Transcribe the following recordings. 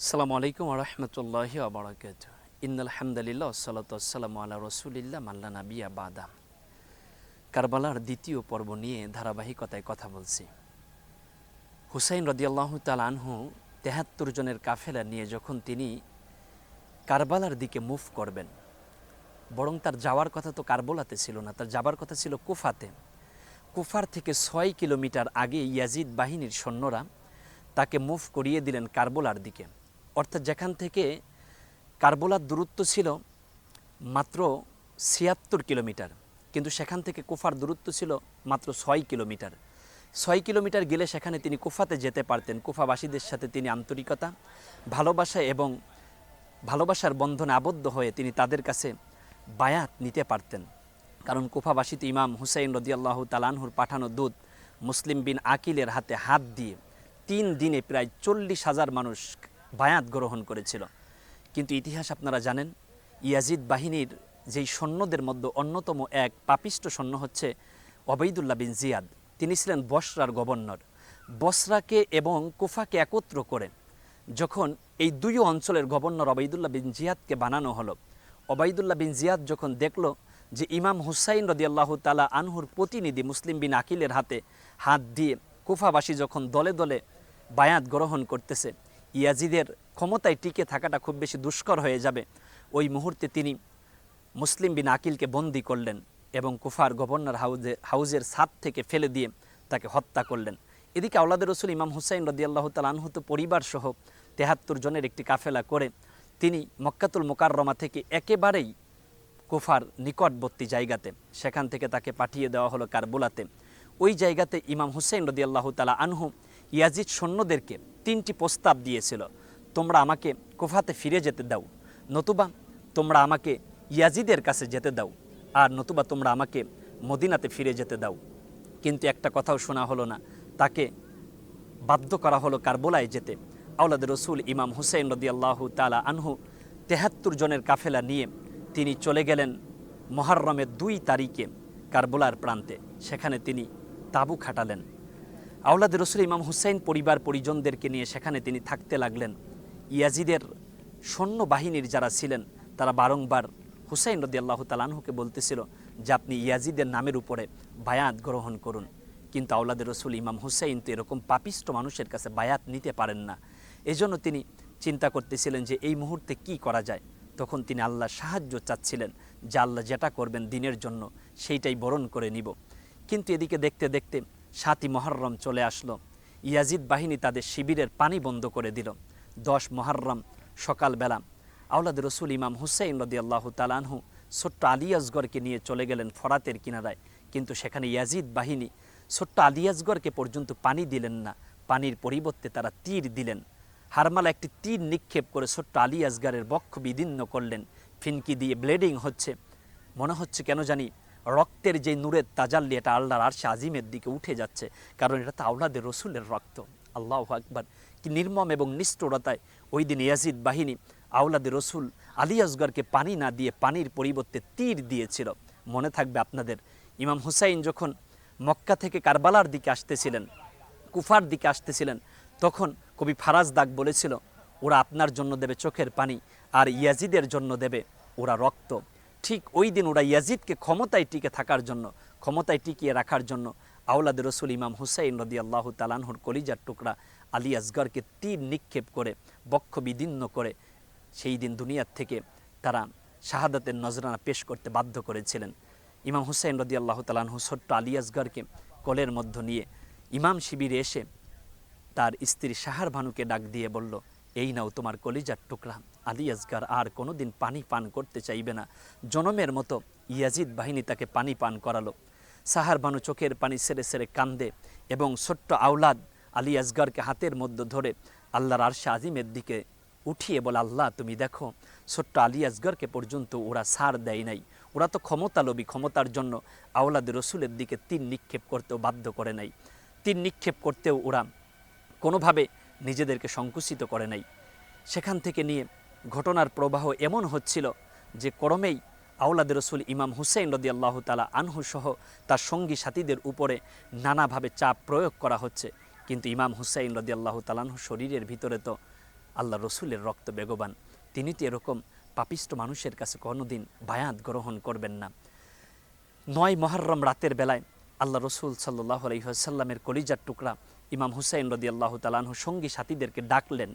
আসসালামু আলাইকুম ওয়া রাহমাতুল্লাহি ওয়া বারাকাতুহু। ইন্নাল হামদুলিল্লাহ ওয়াসসালাতু ওয়াসসালামু আলা রাসূলিল্লাহ লা নাবিয়্যা বাদা। কারবালার দ্বিতীয় পর্ব নিয়ে ধারাবাহিকতায় কথা বলছি। হুসাইন রাদিয়াল্লাহু তাআলা আনহু ৭৩ জনের কাফেলা নিয়ে যখন তিনি কারবালার দিকে মুভ করবেন, বরং তার যাওয়ার কথা তো কারবালাতে ছিল না, তার যাবার কথা ছিল কুফাতে। কুফার থেকে ৬ কিলোমিটার আগে ইয়াজিদ বাহিনীর সৈন্যরা তাকে মুভ করিয়ে দিলেন কারবালার দিকে। অর্থাৎ যেখান থেকে কারবালার দূরত্ব ছিল মাত্র ৭৬ কিলোমিটার, কিন্তু সেখান থেকে কুফার দূরত্ব ছিল মাত্র ৬ কিলোমিটার। ৬ কিলোমিটার গেলে সেখানে তিনি কুফাতে যেতে পারতেন। কুফাবাসীদের সাথে তিনি আন্তরিকতা, ভালোবাসা এবং ভালোবাসার বন্ধনে আবদ্ধ হয়ে তিনি তাদের কাছে বায়াত নিতে পারতেন। কারণ কুফাবাসীতে ইমাম হুসাইন রাদিয়াল্লাহু তাআলা আনহুর পাঠানো দূত মুসলিম বিন আকিলের হাতে হাত দিয়ে ৩ দিনে প্রায় ৪০,০০০ মানুষ বায়াত গ্রহণ করেছিল। কিন্তু ইতিহাস আপনারা জানেন, ইয়াজিদ বাহিনীর যেই সৈন্যদের মধ্যে অন্যতম এক পাপিষ্ট সৈন্য হচ্ছে ওবাইদুল্লাহ বিন জিয়াদ। তিনি ছিলেন বসরার গভর্নর। বসরাকে এবং কুফাকে একত্র করে যখন এই দুই অঞ্চলের গভর্নর ওবাইদুল্লাহ বিন জিয়াদকে বানানো হলো, ওবাইদুল্লাহ বিন জিয়াদ যখন দেখল যে ইমাম হুসাইন রাদিয়াল্লাহু তাআলা আনহুর প্রতিনিধি মুসলিম বিন আকিলের হাতে হাত দিয়ে কুফাবাসী যখন দলে দলে বায়াত গ্রহণ করতেছে, ইয়াজিদের ক্ষমতায় টিকে থাকাটা খুব বেশি দুষ্কর হয়ে যাবে, ওই মুহূর্তে তিনি মুসলিম বিন আকিলকে বন্দি করলেন এবং কুফার গভর্নর হাউজের ছাদ থেকে ফেলে দিয়ে তাকে হত্যা করলেন। এদিকে আওলাদের রসুল ইমাম হুসাইন রাদিয়াল্লাহু তাআলা আনহু তো পরিবারসহ ৭৩ জনের একটি কাফেলা করে তিনি মক্কাতুল মুকাররমা থেকে একেবারেই কুফার নিকটবর্তী জায়গাতে, সেখান থেকে তাকে পাঠিয়ে দেওয়া হলো কারবালাতে। ওই জায়গাতে ইমাম হুসাইন রাদিয়াল্লাহু তাআলা আনহু ইয়াজিদ সৈন্যদেরকে ৩টি প্রস্তাব দিয়েছিল। তোমরা আমাকে কুফাতে ফিরে যেতে দাও, নতুবা তোমরা আমাকে ইয়াজিদের কাছে যেতে দাও, আর নতুবা তোমরা আমাকে মদিনাতে ফিরে যেতে দাও। কিন্তু একটা কথাও শোনা হলো না, তাকে বাধ্য করা হলো কারবালায় যেতে। আওলাদ রসুল ইমাম হুসাইন রাদিয়াল্লাহু তাআলা আনহু ৭৩ জনের কাফেলা নিয়ে তিনি চলে গেলেন মুহররমের ২ তারিখে কারবালার প্রান্তে। সেখানে তিনি তাঁবু খাটালেন। আওলাদ রসুল ইমাম হুসাইন পরিবার পরিজনদেরকে নিয়ে সেখানে তিনি থাকতে লাগলেন। ইয়াজিদের সৈন্য বাহিনীর যারা ছিলেন তারা বারংবার হুসাইন রাদিয়াল্লাহু তাআলা আনহুকে বলতেছিল যে আপনি ইয়াজিদের নামের উপরে বায়াত গ্রহণ করুন। কিন্তু আওলাদের রসুল ইমাম হুসাইন তো এরকম পাপিষ্ট মানুষের কাছে বায়াত নিতে পারেন না। এজন্য তিনি চিন্তা করতেছিলেন যে এই মুহূর্তে কি করা যায়। তখন তিনি আল্লাহর সাহায্য চাচ্ছিলেন যে আল্লাহ যেটা করবেন দিনের জন্য সেইটাই বরণ করে নিব। কিন্তু এদিকে দেখতে দেখতে ৭ই মুহররম চলে আসলো। ইয়াজিদ বাহিনী তাদের শিবিরের পানি বন্ধ করে দিল। ১০ মুহররম সকালবেলা আওলাদ রসুল ইমাম হুসাইন রাদিয়াল্লাহু তাআলা আনহু ছোট্ট আলী আসগরকে নিয়ে চলে গেলেন ফরাতের কিনারায়। কিন্তু সেখানে ইয়াজিদ বাহিনী ছোট্ট আলী আসগরকে পর্যন্ত পানি দিলেন না, পানির পরিবর্তে তারা তীর দিলেন। হারমালা একটি তীর নিক্ষেপ করে ছোট্ট আলী আসগরের বক্ষ বিদীর্ণ করলেন। ফিনকি দিয়ে ব্লিডিং হচ্ছে, মনে হচ্ছে কেন জানি রক্তের যে নূরের তাজাল্লি এটা আল্লাহর আরশে আজিমের দিকে উঠে যাচ্ছে, কারণ এটা তো আওলাদের রসুলের রক্ত। আল্লাহু আকবার! কি নির্মম এবং নিষ্ঠুরতায় ওই দিন ইয়াজিদ বাহিনী আওলাদের রসুল আলী আসগরকে পানি না দিয়ে পানির পরিবর্তে তীর দিয়েছিল। মনে থাকবে আপনাদের, ইমাম হুসাইন যখন মক্কা থেকে কারবালার দিকে আসতেছিলেন, কুফার দিকে আসতেছিলেন, তখন কবি ফারাজ দাগ বলেছিল ওরা আপনার জন্য দেবে চোখের পানি আর ইয়াজিদের জন্য দেবে ওরা রক্ত। ঠিক ওই দিন ওরা ইয়াজিদকে ক্ষমতায় টিকে থাকার জন্য, ক্ষমতায় টিকিয়ে রাখার জন্য আওলাদ রসুল ইমাম হুসাইন রাদিয়াল্লাহু তাআলা আনহুর কলিজার টুকরা আলী আসগরকে তীর নিক্ষেপ করে বক্ষ বিদীর্ণ করে সেই দিন দুনিয়ার থেকে তারা শাহাদাতের নজরানা পেশ করতে বাধ্য করেছিলেন। ইমাম হুসাইন রাদিয়াল্লাহু তাআলা আনহু ছোট্ট আলী আসগরকে কোলের মধ্য নিয়ে ইমাম শিবিরে এসে তার স্ত্রী শাহার ভানুকে ডাক দিয়ে বলল, এই নাও তোমার কলিজার টুকরা আলী আসগর আর কোনোদিন পানি পান করতে চাইবে না। জনমের মতো ইয়াজিদ বাহিনী তাকে পানি পান করালো। শাহার ভানু চোখের পানি সেরে সেরে কান্দে এবং ছোট্ট আওলাদ আলী আসগরকে হাতের মধ্যে ধরে আল্লাহর আরশে আজিমের দিকে উঠিয়ে বলে, আল্লাহ তুমি দেখো ছোট্ট আলী আসগরকে পর্যন্ত ওরা ছাড় দেয় নাই, ওরা তো ক্ষমতালোভী, ক্ষমতার জন্য আওলাদ রসুলের দিকে তীর নিক্ষেপ করতেও বাধ্য করে নাই, তীর নিক্ষেপ করতেও ওরা কোনোভাবে নিজেদেরকে সংকুচিত করে নাই। সেখান থেকে নিয়ে ঘটনার প্রবাহ এমন হচ্ছিল যে ক্রমেই আওলাদ রসুল ইমাম হুসাইন রাদিয়াল্লাহু তাআলা আনহু সহ তার সঙ্গী সাথীদের উপরে নানাভাবে চাপ প্রয়োগ করা হচ্ছে। কিন্তু ইমাম হুসাইন রাদিয়াল্লাহু তাআলা আনহু শরীরের ভিতরে তো আল্লাহ রসুলের রক্ত বেগবান, তিনি তো এরকম পাপিষ্ট মানুষের কাছে কোনোদিন বায়াত গ্রহণ করবেন না। 9 মুহররম রাতের বেলায় আল্লাহ রসুল সাল্লাল্লাহু আলাইহি ওয়াসাল্লামের কলিজার টুকরা ইমাম হুসাইন রাদিয়াল্লাহু তাআলা আনহু সঙ্গী সাথীদেরকে ডাকলেন।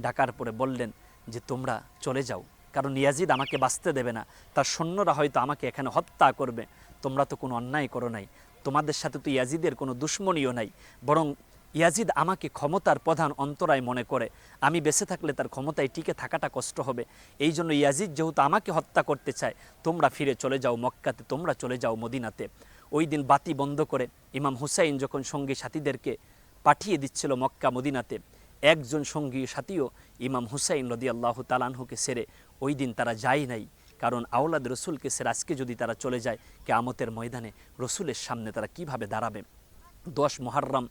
ডাকার পরে বললেন যে তোমরা চলে যাও, কারণ ইয়াজিদ আমাকে বাঁচতে দেবে না, তার সৈন্যরা হয়তো আমাকে এখানে হত্যা করবে। তোমরা তো কোনো অন্যায় করো নাই, তোমাদের সাথে তো ইয়াজিদের কোনো দুশ্মনীয় নাই, বরং ইয়াজিদ আমাকে ক্ষমতার প্রধান অন্তরায় মনে করে, আমি বেঁচে থাকলে তার ক্ষমতায় টিকে থাকাটা কষ্ট হবে। এই জন্য ইয়াজিদ যেহেতু আমাকে হত্যা করতে চায়, তোমরা ফিরে চলে যাও মক্কাতে, তোমরা চলে যাও মদিনাতে। ওই দিন বাতি বন্ধ করে ইমাম হুসাইন যখন সঙ্গী সাথীদেরকে পাঠিয়ে দিচ্ছিল মক্কা মদিনাতে, একজন সঙ্গী সাথীও ইমাম হুসাইন রাদিয়াল্লাহু তাআলা আনহুকে সেরে ওই দিন তারা যায় নাই। কারণ আওলাদ রসুলকে সেরে আজকে যদি তারা চলে যায়, কিয়ামতের ময়দানে রসুলের সামনে তারা কিভাবে দাঁড়াবে। 10 মুহররম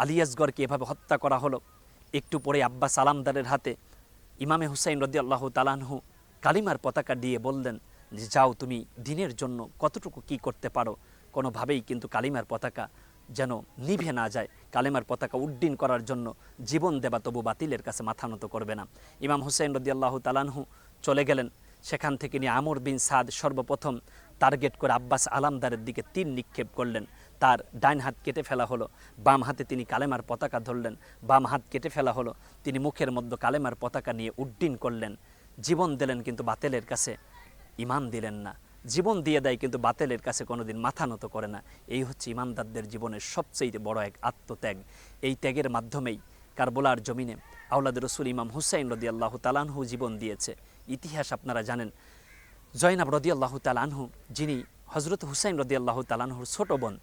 আলী আসগরকে এভাবে হত্যা করা হলো। একটু পরে আব্বাস আলামদারের হাতে ইমামে হুসাইন রাদিয়াল্লাহু তাআলা আনহু কালিমার পতাকা দিয়ে বললেন যে যাও, তুমি দ্বীনের জন্য কতটুকু কি করতে পারো। কোনোভাবেই কিন্তু কালিমার পতাকা যেন নিভে না যায়, কালেমার পতাকা উড্ডীন করার জন্য জীবন দেবা তবু বাতিলের কাছে মাথা নত করবে না। ইমাম হুসাইন রাদিয়াল্লাহু তাআলা আনহু চলে গেলেন। সেখান থেকে নিয়ে আমর বিন সাদ সর্বপ্রথম টার্গেট করে আব্বাস আলামদারের দিকে তীর নিক্ষেপ করলেন। তার ডাইন হাত কেটে ফেলা হলো, বাম হাতে তিনি কালেমার পতাকা ধরলেন, বাম হাত কেটে ফেলা হলো। তিনি মুখের মধ্যে কালেমার পতাকা নিয়ে উড্ডীন করলেন, জীবন দিলেন কিন্তু বাতিলের কাছে ঈমান দিলেন না। জীবন দিয়ে দেয় কিন্তু বাতিলের কাছে কোনোদিন মাথা নত করে না। এই হচ্ছে ঈমানদারদের জীবনের সবচেয়ে বড় এক আত্মত্যাগ। এই ত্যাগের মাধ্যমেই কারবালার জমিনে আওলাদ রসুল ইমাম হুসাইন রাদিয়াল্লাহু তাআলা আনহু জীবন দিয়েছে। ইতিহাস আপনারা জানেন, জয়নাব রাদিয়াল্লাহু তাআলা আনহু, যিনি হযরত হুসাইন রাদিয়াল্লাহু তাআলা আনহুর ছোট বোন,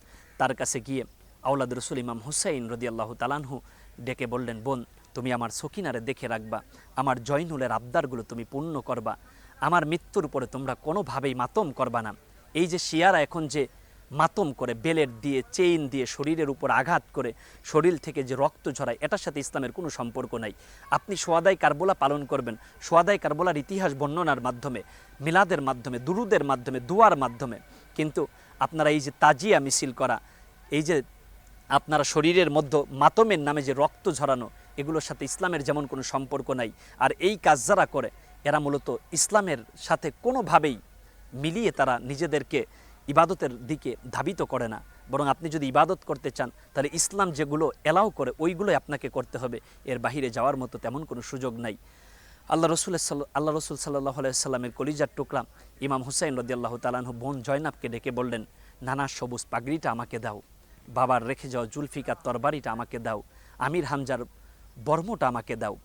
তার কাছে গিয়ে আওলাদ রসুল ইমাম হুসাইন রাদিয়াল্লাহু তাআলা আনহু ডেকে বললেন, বোন তুমি আমার সকিনারে দেখে রাখবা, আমার জয়নুলের আবদারগুলো তুমি পূর্ণ করবা, আমার মৃত্যুর উপরে তোমরা কোনোভাবেই মাতম করবা না। এই যে শিয়ারা এখন যে মাতম করে, বেলেট দিয়ে চেইন দিয়ে শরীরের উপর আঘাত করে শরীর থেকে যে রক্ত ঝরায়, এটার সাথে ইসলামের কোনো সম্পর্ক নাই। আপনি সোয়াদাই কারবালা পালন করবেন, সোয়াদাই কারবালার ইতিহাস বর্ণনার মাধ্যমে, মিলাদের মাধ্যমে, দুরুদের মাধ্যমে, দুয়ার মাধ্যমে, কিন্তু আপনারা এই যে তাজিয়া মিছিল করা, এই যে আপনারা শরীরের মধ্যে মাতমের নামে যে রক্ত ঝরানো, এগুলোর সাথে ইসলামের যেমন কোনো সম্পর্ক নাই। আর এই কাজ যারা করে এরা মূলত ইসলামের সাথে কোনোভাবেই মিলিয়ে তারা নিজেদেরকে ইবাদতের দিকে ধাবিত করে না। বরং আপনি যদি ইবাদত করতে চান তাহলে ইসলাম যেগুলো এলাও করে ওইগুলোই আপনাকে করতে হবে, এর বাহিরে যাওয়ার মতো তেমন কোনো সুযোগ নাই। আল্লাহ রসুল সাল্লাল্লাহু আলাইহি সাল্লামের কলিজার টুকরা ইমাম হুসাইন রাদিয়াল্লাহু তাআলা আনহু বোন জয়নাবকে ডেকে বললেন, নানা সবুজ পাগড়িটা আমাকে দাও, বাবার রেখে যাওয়া জুলফিকার তরবারিটা আমাকে দাও, আমির হামজার বর্মটা আমাকে দাও।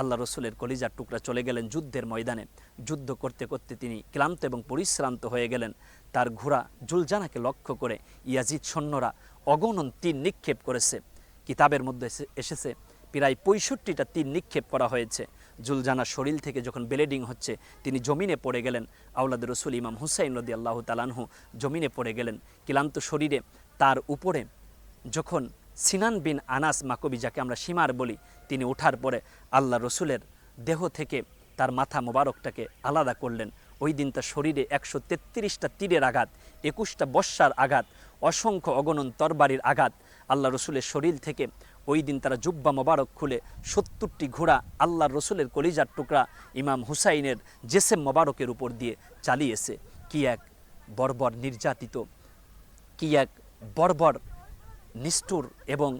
আল্লাহ রসুলের কলিজার টুকরা চলে গেলেন যুদ্ধের ময়দানে। যুদ্ধ করতে করতে তিনি ক্লান্ত এবং পরিশ্রান্ত হয়ে গেলেন। তার ঘোড়া জুলজানাকে লক্ষ্য করে ইয়াজিদ সৈন্যরা অগণন তীর নিক্ষেপ করেছে। কিতাবের মধ্যে এসেছে প্রায় 65টা তীর নিক্ষেপ করা হয়েছে। জুলজানার শরীর থেকে যখন ব্লিডিং হচ্ছে, তিনি জমিনে পড়ে গেলেন। আওলাদ রসুল ইমাম হুসাইন রাদিয়াল্লাহু তাআলা আনহু জমিনে পড়ে গেলেন ক্লান্ত শরীরে। তার উপরে যখন সিনান বিন আনাস মাকবি, যাকে আমরা সীমার বলি, তিনি ওঠার পরে আল্লাহ রসুলের দেহ থেকে তার মাথা মোবারকটাকে আলাদা করলেন। ওই দিন তার শরীরে 133টা তীরের আঘাত, 21টা বর্ষার আঘাত, অসংখ্য অগণন তরবারির আঘাত। আল্লাহ রসুলের শরীর থেকে ওই দিন তারা জুব্বা মোবারক খুলে 70টি ঘোড়া আল্লাহ রসুলের কলিজার টুকরা ইমাম হুসাইনের জেসেম মোবারকের উপর দিয়ে চালিয়েছে। কি এক বর্বর নির্যাতিত, কি এক বর্বর নিষ্ঠুর এবং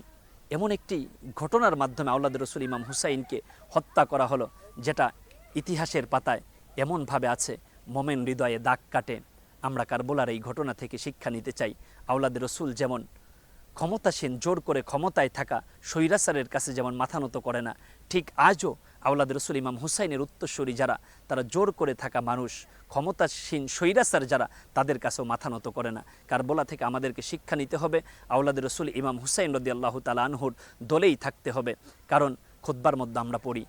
এমন একটি ঘটনার মাধ্যমে আওলাদ রসুল ইমাম হুসাইনকে হত্যা করা হলো, যেটা ইতিহাসের পাতায় এমনভাবে আছে, মোমেন হৃদয়ে দাগ কাটে। আমরা কারবালার এই ঘটনা থেকে শিক্ষা নিতে চাই। আওলাদ রসুল যেমন ক্ষমতাসীন, জোর করে ক্ষমতায় থাকা স্বৈরাচারের কাছে যেমন মাথা নত করে না, ঠিক আজও আওলাদ রসুল ইমাম হুসাইনের উত্তরসূরি যারা, তারা জোর করে থাকা মানুষ, ক্ষমতাসীন স্বৈরাচার যারা, তাদের কাছেও মাথা নত করে না। কারবালা থেকে আমাদেরকে শিক্ষা নিতে হবে, আওলাদ রসুল ইমাম হুসাইন রাদিয়াল্লাহু তাআলা আনহুর দলেই থাকতে হবে। কারণ খুতবার মধ্যে আমরা পড়ি,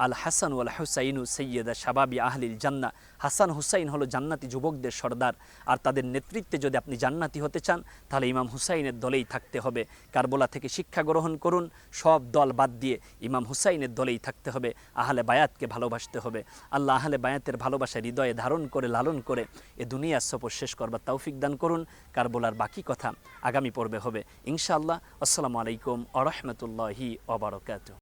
আল হাসান ওয়াল হুসাইনু সৈয়দা শাবাবি আহলিল জান্নাহ। হাসান হুসাইন হলো জান্নাতি যুবকদের সর্দার, আর তাদের নেতৃত্বে যদি আপনি জান্নাতি হতে চান তাহলে ইমাম হুসাইনের দলেই থাকতে হবে। কারবালা থেকে শিক্ষা গ্রহণ করুন, সব দল বাদ দিয়ে ইমাম হুসাইনের দলেই থাকতে হবে। আহলে বায়াতকে ভালোবাসতে হবে। আল্লাহ আহলে বায়াতের ভালোবাসা হৃদয়ে ধারণ করে লালন করে এ দুনিয়ার সফর শেষ করবার তৌফিক দান করুন। কারবালার বাকি কথা আগামী পর্বে হবে ইনশাআল্লাহ। আসসালামু আলাইকুম ওয়া রাহমাতুল্লাহি ওয়া বারাকাতুহু।